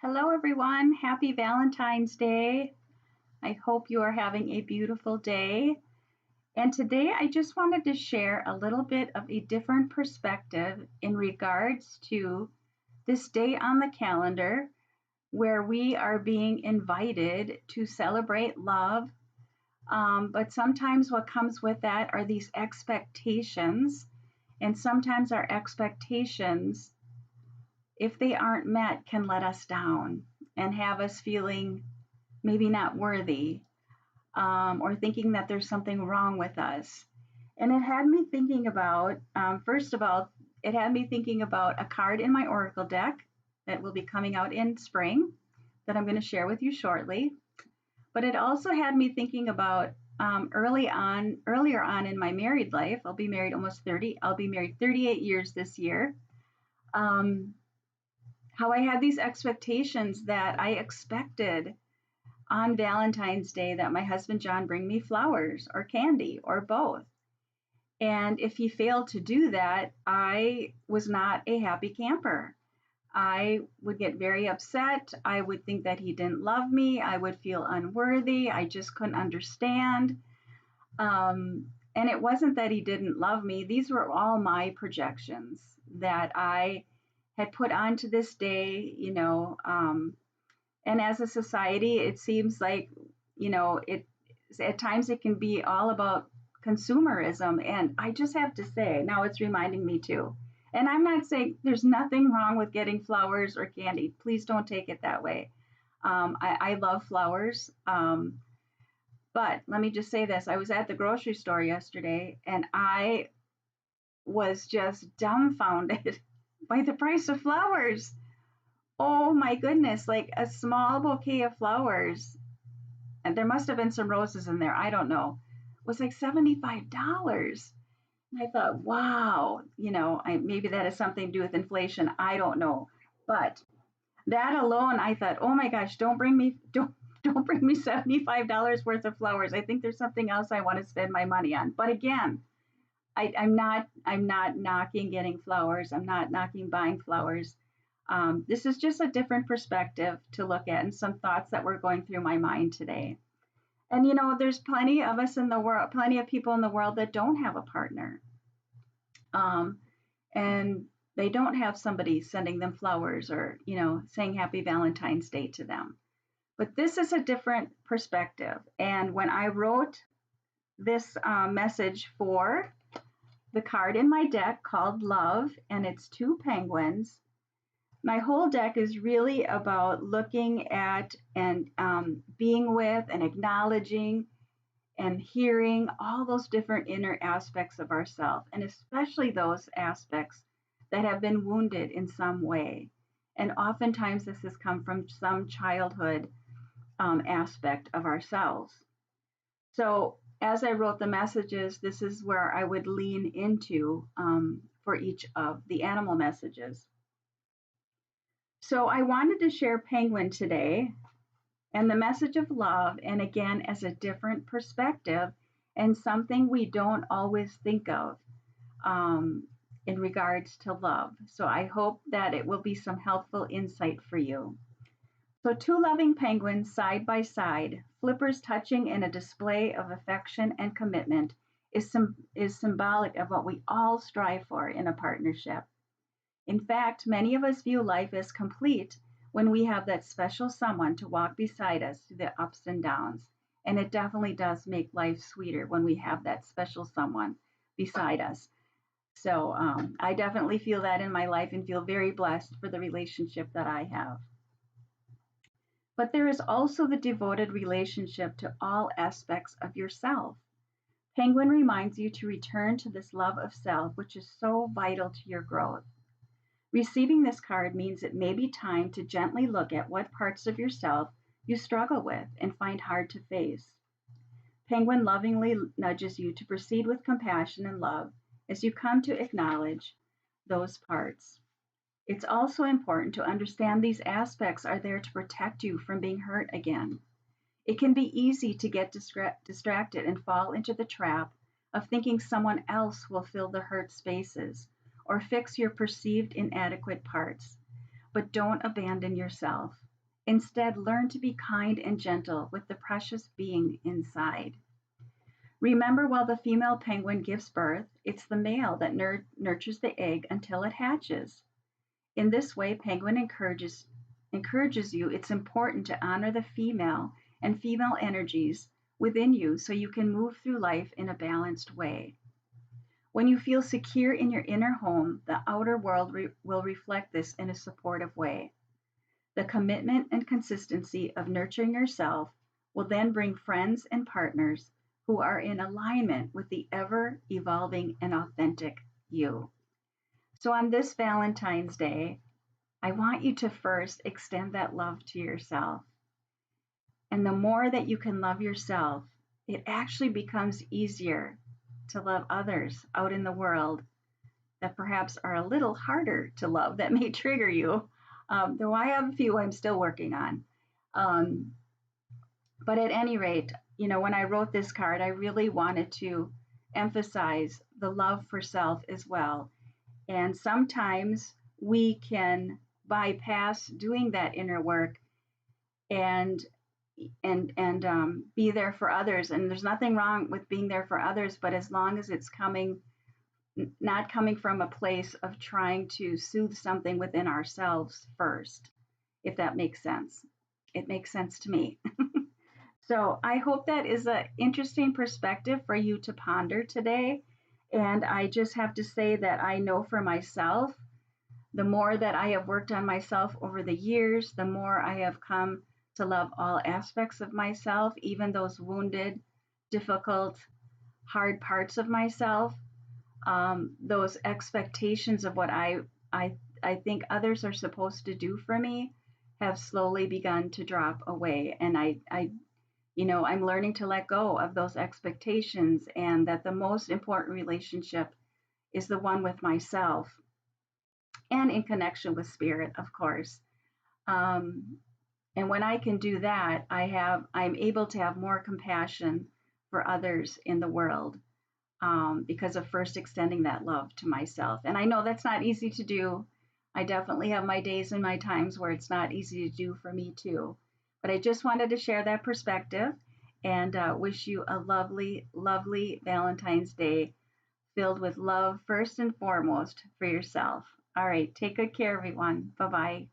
Hello, everyone. Happy Valentine's Day. I hope you are having a beautiful day. And today I just wanted to share a little bit of a different perspective in regards to this day on the calendar where we are being invited to celebrate love. But sometimes what comes with that are these expectations. And sometimes our expectations, if they aren't met, can let us down and have us feeling maybe not worthy, or thinking that there's something wrong with us. And it had me thinking about, first of all, it had me thinking about a card in my Oracle deck that will be coming out in spring that I'm going to share with you shortly. But it also had me thinking about earlier on in my married life. I'll be married 38 years this year. Um, how I had these expectations that I expected on Valentine's Day that my husband John bring me flowers or candy or both. And if he failed to do that, I was not a happy camper. I would get very upset. I would think that he didn't love me. I would feel unworthy. I just couldn't understand. And it wasn't that he didn't love me. These were all my projections that I had put onto this day, and as a society, it seems like, it at times it can be all about consumerism. And I just have to say, now it's reminding me too. And I'm not saying there's nothing wrong with getting flowers or candy. Please don't take it that way. I love flowers. But let me just say this. I was at the grocery store yesterday and I was just dumbfounded by the price of flowers. Oh my goodness, like a small bouquet of flowers, and there must have been some roses in there, I don't know, was like $75. And I thought, wow, maybe that has something to do with inflation. I don't know. But that alone, I thought, oh my gosh, don't bring me $75 worth of flowers. I think there's something else I want to spend my money on. But again, I'm not knocking getting flowers. I'm not knocking buying flowers. This is just a different perspective to look at and some thoughts that were going through my mind today. And there's plenty of us in the world, plenty of people in the world that don't have a partner. And they don't have somebody sending them flowers or, saying happy Valentine's Day to them. But this is a different perspective. And when I wrote this message for the card in my deck called Love, and it's two penguins. My whole deck is really about looking at and being with and acknowledging and hearing all those different inner aspects of ourselves, and especially those aspects that have been wounded in some way. And oftentimes this has come from some childhood aspect of ourselves. So as I wrote the messages, this is where I would lean into for each of the animal messages. So I wanted to share penguin today and the message of love, and again, as a different perspective and something we don't always think of in regards to love. So I hope that it will be some helpful insight for you. So two loving penguins side by side, flippers touching in a display of affection and commitment, is symbolic of what we all strive for in a partnership. In fact, many of us view life as complete when we have that special someone to walk beside us through the ups and downs. And it definitely does make life sweeter when we have that special someone beside us. So I definitely feel that in my life and feel very blessed for the relationship that I have. But there is also the devoted relationship to all aspects of yourself. Penguin reminds you to return to this love of self, which is so vital to your growth. Receiving this card means it may be time to gently look at what parts of yourself you struggle with and find hard to face. Penguin lovingly nudges you to proceed with compassion and love as you come to acknowledge those parts. It's also important to understand these aspects are there to protect you from being hurt again. It can be easy to get distracted and fall into the trap of thinking someone else will fill the hurt spaces or fix your perceived inadequate parts. But don't abandon yourself. Instead, learn to be kind and gentle with the precious being inside. Remember, while the female penguin gives birth, it's the male that nurtures the egg until it hatches. In this way, penguin encourages you it's important to honor the female and female energies within you so you can move through life in a balanced way. When you feel secure in your inner home, the outer world will reflect this in a supportive way. The commitment and consistency of nurturing yourself will then bring friends and partners who are in alignment with the ever evolving and authentic you. So, on this Valentine's Day, I want you to first extend that love to yourself. And the more that you can love yourself, it actually becomes easier to love others out in the world that perhaps are a little harder to love, that may trigger you. Though I have a few I'm still working on. Um, but at any rate, when I wrote this card, I really wanted to emphasize the love for self as well. And sometimes we can bypass doing that inner work and be there for others. And there's nothing wrong with being there for others, but as long as it's not coming from a place of trying to soothe something within ourselves first, if that makes sense. It makes sense to me. So I hope that is an interesting perspective for you to ponder today. And I just have to say that I know for myself, the more that I have worked on myself over the years, the more I have come to love all aspects of myself, even those wounded, difficult, hard parts of myself. Those expectations of what I I think others are supposed to do for me have slowly begun to drop away, and I'm learning to let go of those expectations, and that the most important relationship is the one with myself and in connection with spirit, of course. Um, and when I can do that, I'm able to have more compassion for others in the world, because of first extending that love to myself. And I know that's not easy to do. I definitely have my days and my times where it's not easy to do for me too. But I just wanted to share that perspective and wish you a lovely, lovely Valentine's Day filled with love first and foremost for yourself. All right, take good care, everyone. Bye bye.